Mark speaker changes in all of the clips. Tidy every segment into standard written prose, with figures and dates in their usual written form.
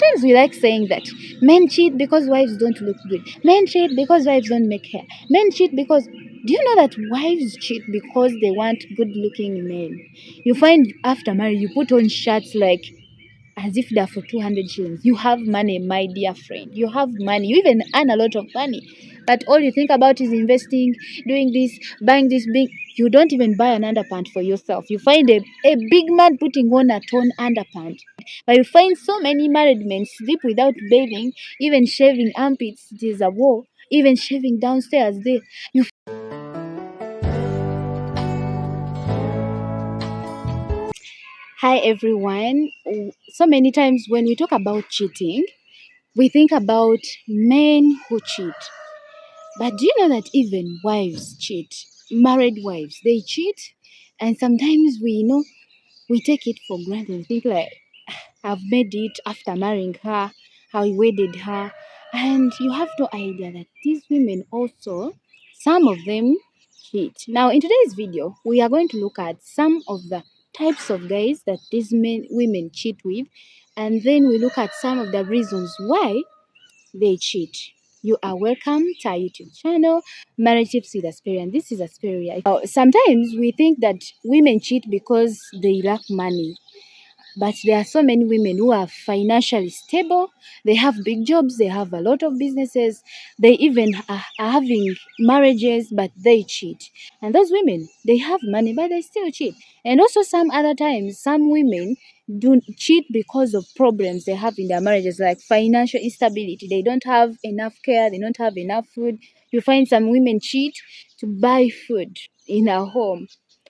Speaker 1: sometimes we like saying that men cheat because wives don't look good. Men cheat because wives don't make hair. Men cheat because, do you know that wives cheat because they want good looking men? You find after marriage you put on shirts like as if they're for 200 shillings. You have money, my dear friend. You have money. You even earn a lot of money. But all you think about is investing, doing this, buying this big. You don't even buy an underpant for yourself. You find a big man putting on a torn underpant. But you find so many married men sleep without bathing, even shaving armpits. It is a war. Even shaving downstairs. You Hi everyone. So many times when we talk about cheating, we think about men who cheat. But do you know that even wives cheat? Married wives, they cheat. And sometimes we take it for granted. We think like, I've made it after marrying her, I wedded her. And you have no idea that these women also, some of them cheat. Now, in today's video, we are going to look at some of the types of guys that women cheat with. And then we look at some of the reasons why they cheat. You are welcome to our YouTube channel, Marriage Tips with Asperia. And this is Asperia. Sometimes we think that women cheat because they lack money. But there are so many women who are financially stable. They have big jobs. They have a lot of businesses. They even are having marriages, but they cheat. And those women, they have money, but they still cheat. And also some other times, some women do cheat because of problems they have in their marriages, like financial instability. They don't have enough care. They don't have enough food. You find some women cheat to buy food in a home.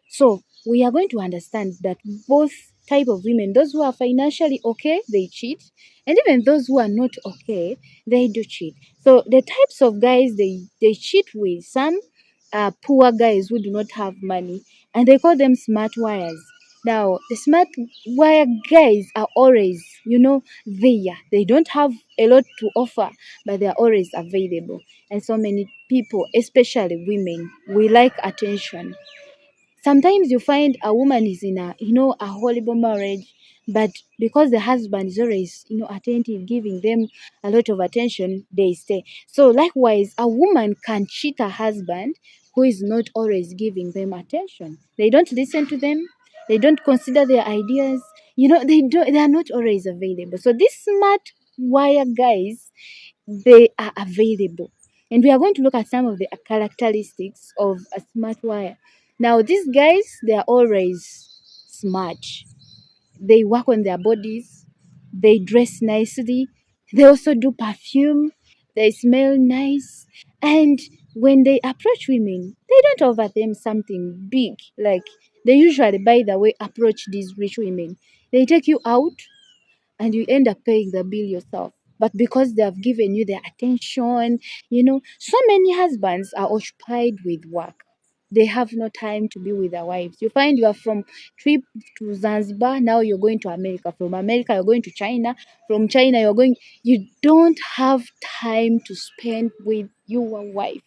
Speaker 1: So we are going to understand that both type of women, those who are financially okay, they cheat, and even those who are not okay, they do cheat. So the types of guys they cheat with, some are poor guys who do not have money, and they call them smart wires. Now the smart wire guys are always, there. They don't have a lot to offer, but they are always available. And so many people, especially women, we like attention. Sometimes you find a woman is in a horrible marriage, but because the husband is always attentive, giving them a lot of attention, they stay. So likewise, a woman can cheat her husband who is not always giving them attention. They don't listen to them. They don't consider their ideas. They are not always available. So these smart wire guys, they are available. And we are going to look at some of the characteristics of a smart wire. Now, these guys, they are always smart. They work on their bodies, they dress nicely, they also do perfume, they smell nice. And when they approach women, they don't offer them something big. Like they usually, by the way, approach these rich women. They take you out and you end up paying the bill yourself. But because they have given you their attention, so many husbands are occupied with work. They have no time to be with their wives. You find you are from trip to Zanzibar, now you're going to America. From America, you're going to China. From China, you don't have time to spend with your wife.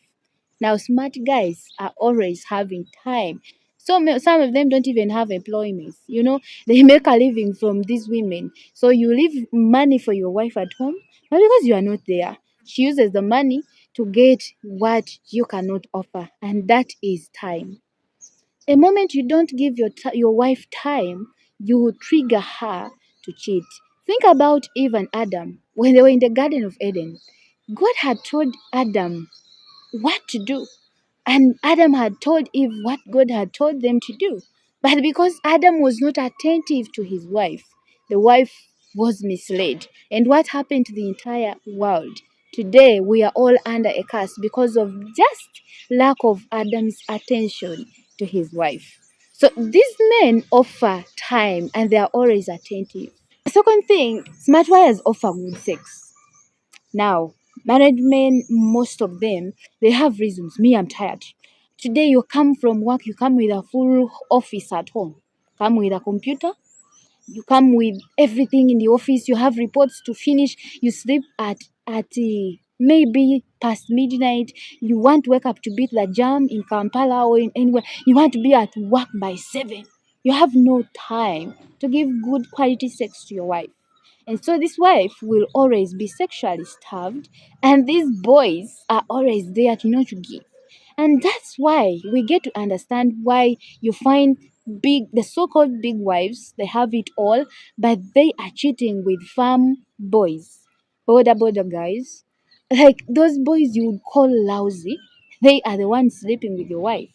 Speaker 1: Now, smart guys are always having time. Some of them don't even have employment. They make a living from these women. So you leave money for your wife at home, but because you are not there, she uses the money to get what you cannot offer, and that is time. A moment you don't give your wife time, you will trigger her to cheat. Think about Eve and Adam when they were in the Garden of Eden. God had told Adam what to do. And Adam had told Eve what God had told them to do. But because Adam was not attentive to his wife, the wife was misled. And what happened to the entire world? Today, we are all under a curse because of just lack of Adam's attention to his wife. So these men offer time and they are always attentive. Second thing, smart wires offer good sex. Now, married men, most of them, they have reasons. Me, I'm tired. Today, you come from work, you come with a full office at home. Come with a computer, you come with everything in the office, you have reports to finish, you sleep at maybe past midnight, you want to wake up to beat the jam in Kampala or in anywhere, you want to be at work by 7. You have no time to give good quality sex to your wife. And so this wife will always be sexually starved, and these boys are always there to to give. And that's why we get to understand why you find the so-called big wives, they have it all, but they are cheating with farm boys, border guys. Like those boys you would call lousy, they are the ones sleeping with your wife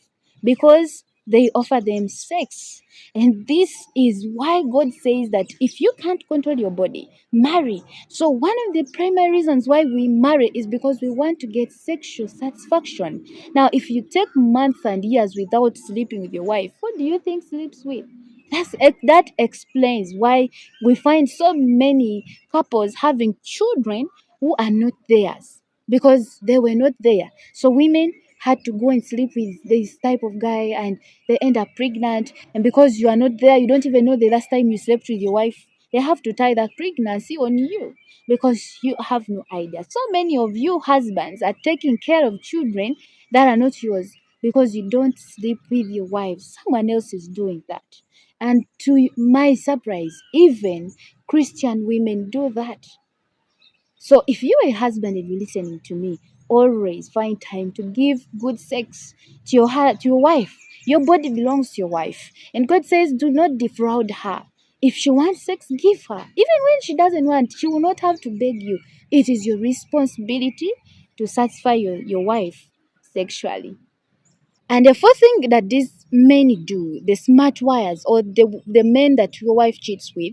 Speaker 1: because they offer them sex. And this is why God says that if you can't control your body, marry. So one of the primary reasons why we marry is because we want to get sexual satisfaction. Now, if you take months and years without sleeping with your wife, what do you think sleeps with? That explains why we find so many couples having children who are not theirs because they were not there. So women had to go and sleep with this type of guy and they end up pregnant. And because you are not there, you don't even know the last time you slept with your wife. They have to tie that pregnancy on you because you have no idea. So many of you husbands are taking care of children that are not yours because you don't sleep with your wives. Someone else is doing that. And to my surprise, even Christian women do that. So if you're a husband and you're listening to me, always find time to give good sex to to your wife. Your body belongs to your wife. And God says, do not defraud her. If she wants sex, give her. Even when she doesn't want, she will not have to beg you. It is your responsibility to satisfy your wife sexually. And the fourth thing that these men do, the smart wires or the men that your wife cheats with,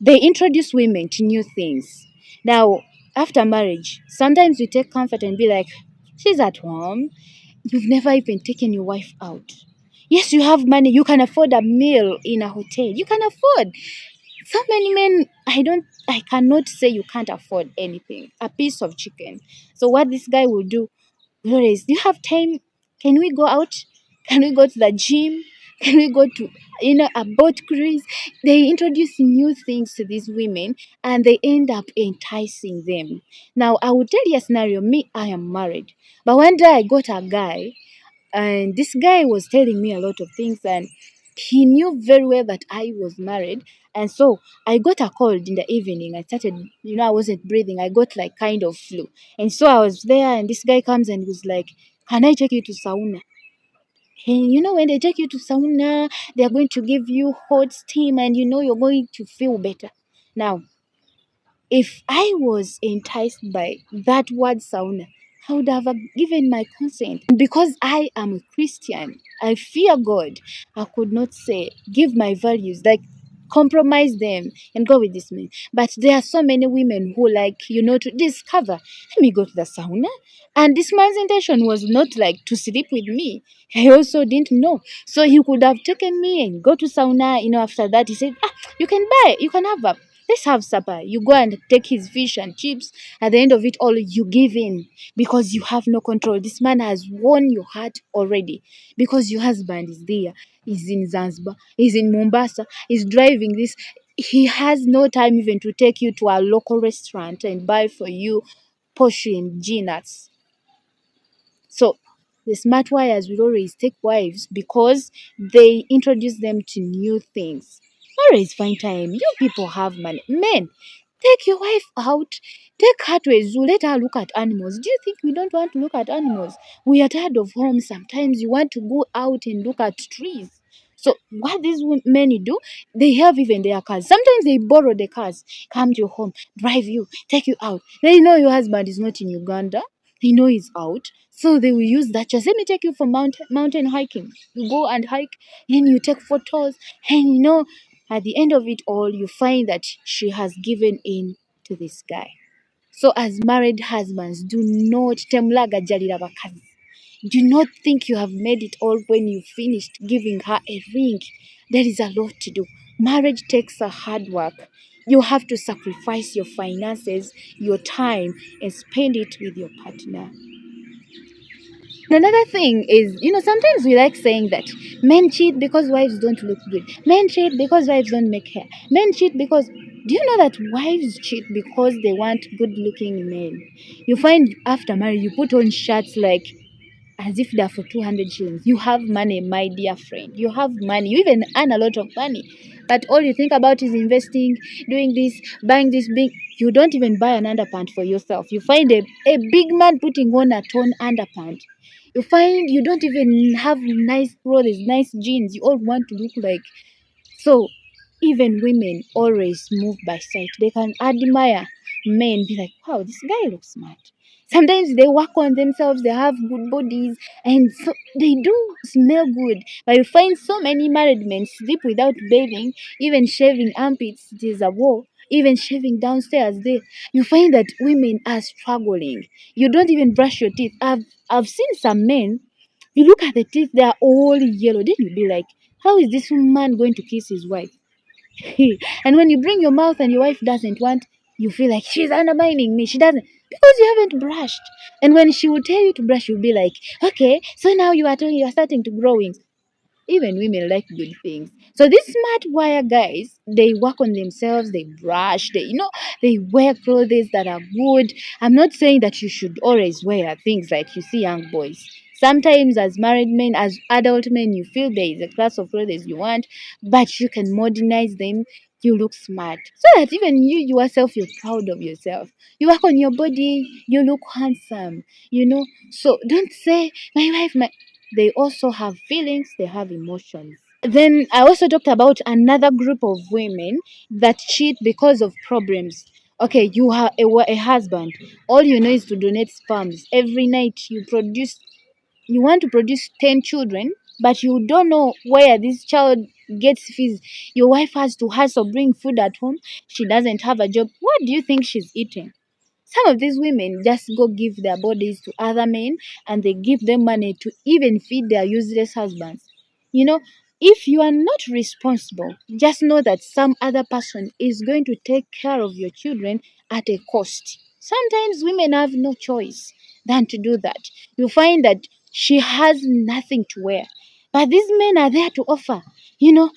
Speaker 1: they introduce women to new things. Now, after marriage, sometimes we take comfort and be like, she's at home. You've never even taken your wife out. Yes, you have money. You can afford a meal in a hotel. You can afford. So many men, I cannot say you can't afford anything. A piece of chicken. So what this guy will do, Flores, do you have time? Can we go out? Can we go to the gym? Can we go to a boat cruise? They introduce new things to these women and they end up enticing them. Now I will tell you a scenario. Me, I am married. But one day I got a guy and this guy was telling me a lot of things and he knew very well that I was married. And so I got a cold in the evening. I started, I wasn't breathing. I got like kind of flu. And so I was there and this guy comes and was like, can I take you to sauna? And when they take you to sauna, they're going to give you hot steam and you're going to feel better. Now, if I was enticed by that word sauna, I would have given my consent. Because I am a Christian, I fear God. I could not say, give my values, like compromise them and go with this man. But there are so many women who like, to discover, let me go to the sauna. And this man's intention was not like to sleep with me. I also didn't know. So he could have taken me and go to sauna. After that, he said, you can buy, you can have a let's have supper. You go and take his fish and chips. At the end of it all, you give in because you have no control. This man has won your heart already because your husband is there. He's in Zanzibar. He's in Mombasa. He's driving this. He has no time even to take you to a local restaurant and buy for you Porsche and G nuts. So the smart wires will always take wives because they introduce them to new things. Always find time. You people have money. Men, take your wife out. Take her to a zoo. Let her look at animals. Do you think we don't want to look at animals? We are tired of home. Sometimes you want to go out and look at trees. So what these men do, they have even their cars. Sometimes they borrow the cars, come to your home, drive you, take you out. They know your husband is not in Uganda. They know he's out. So they will use that. Just let me take you for mountain hiking. You go and hike, and you take photos, and at the end of it all, you find that she has given in to this guy. So as married husbands, do not temulaga jalira bakazi. Do not think you have made it all when you finished giving her a ring. There is a lot to do. Marriage takes a hard work. You have to sacrifice your finances, your time, and spend it with your partner. Another thing is, sometimes we like saying that men cheat because wives don't look good. Men cheat because wives don't make hair. Men cheat because. Do you know that wives cheat because they want good looking men? You find after marriage, you put on shirts like as if they're for 200 shillings. You have money, my dear friend. You have money. You even earn a lot of money. but all you think about is investing, doing this, buying this big. You don't even buy an underpant for yourself. You find a big man putting on a torn underpant. You find you don't even have nice clothes, nice jeans. You all want to look like. So even women always move by sight. They can admire men, be like, wow, this guy looks smart. Sometimes they work on themselves, they have good bodies, and so they do smell good. But you find so many married men sleep without bathing, even shaving armpits, it is a war. Even shaving downstairs, you find that women are struggling. You don't even brush your teeth. I've seen some men. You look at the teeth; they are all yellow. Then you be like, how is this man going to kiss his wife? And when you bring your mouth and your wife doesn't want, you feel like she's undermining me. She doesn't because you haven't brushed. And when she will tell you to brush, you'll be like, okay, so now you are starting to grow wings. Even women like good things. So these smart wire guys, they work on themselves, they brush, they wear clothes that are good. I'm not saying that you should always wear things like you see young boys. Sometimes as married men, as adult men, you feel there is a class of clothes you want, but you can modernize them. You look smart. So that even you yourself, you're proud of yourself. You work on your body, you look handsome, So don't say, my wife, they also have feelings, they have emotions. Then I also talked about another group of women that cheat because of problems. Okay, you have a husband. All you know is to donate sperms. Every night you want to produce 10 children, but you don't know where this child gets fees. Your wife has to hustle, bring food at home. She doesn't have a job. What do you think she's eating? Some of these women just go give their bodies to other men and they give them money to even feed their useless husbands. You know, if you are not responsible, just know that some other person is going to take care of your children at a cost. Sometimes women have no choice than to do that. You find that she has nothing to wear, but these men are there to offer. You know,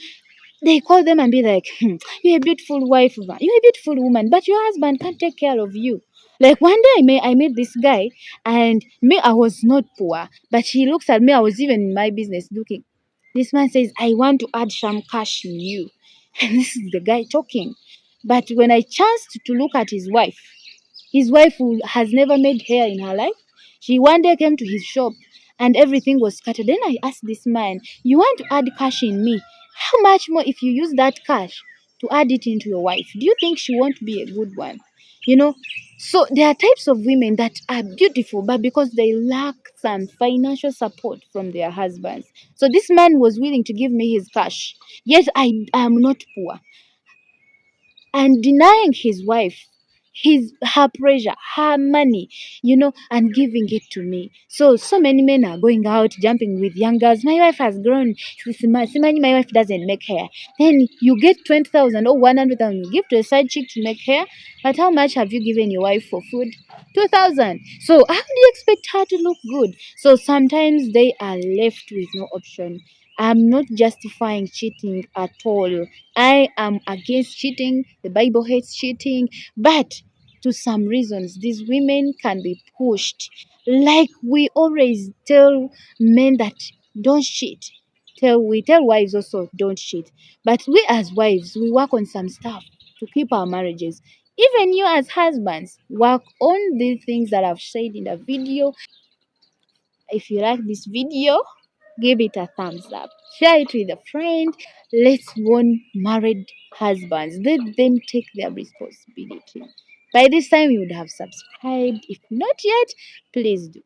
Speaker 1: they call them and be like, you're a beautiful wife, you're a beautiful woman, but your husband can't take care of you. Like one day I met this guy, and me, I was not poor, but he looks at me, I was even in my business looking. This man says, I want to add some cash in you. And this is the guy talking. But when I chanced to look at his wife who has never made hair in her life, she one day came to his shop and everything was scattered. Then I asked this man, you want to add cash in me? How much more if you use that cash to add it into your wife? Do you think she won't be a good one? You know, so there are types of women that are beautiful, but because they lack some financial support from their husbands. So this man was willing to give me his cash. Yet I am not poor, and denying his wife her pressure, her money, and giving it to me. So many men are going out jumping with young girls. My wife has grown. Simani, my wife doesn't make hair. Then you get 20,000 or 100,000, you give to a side chick to make hair. But how much have you given your wife for food? 2,000. So how do you expect her to look good? So sometimes they are left with no option. I'm not justifying cheating at all. I am against cheating. The Bible hates cheating. But to some reasons, these women can be pushed. Like we always tell men that don't cheat. We tell wives also don't cheat. But we as wives, we work on some stuff to keep our marriages. Even you as husbands, work on the things that I've said in the video. If you like this video, give it a thumbs up. Share it with a friend. Let's warn married husbands. Let them take their responsibility. By this time, you would have subscribed. If not yet, please do.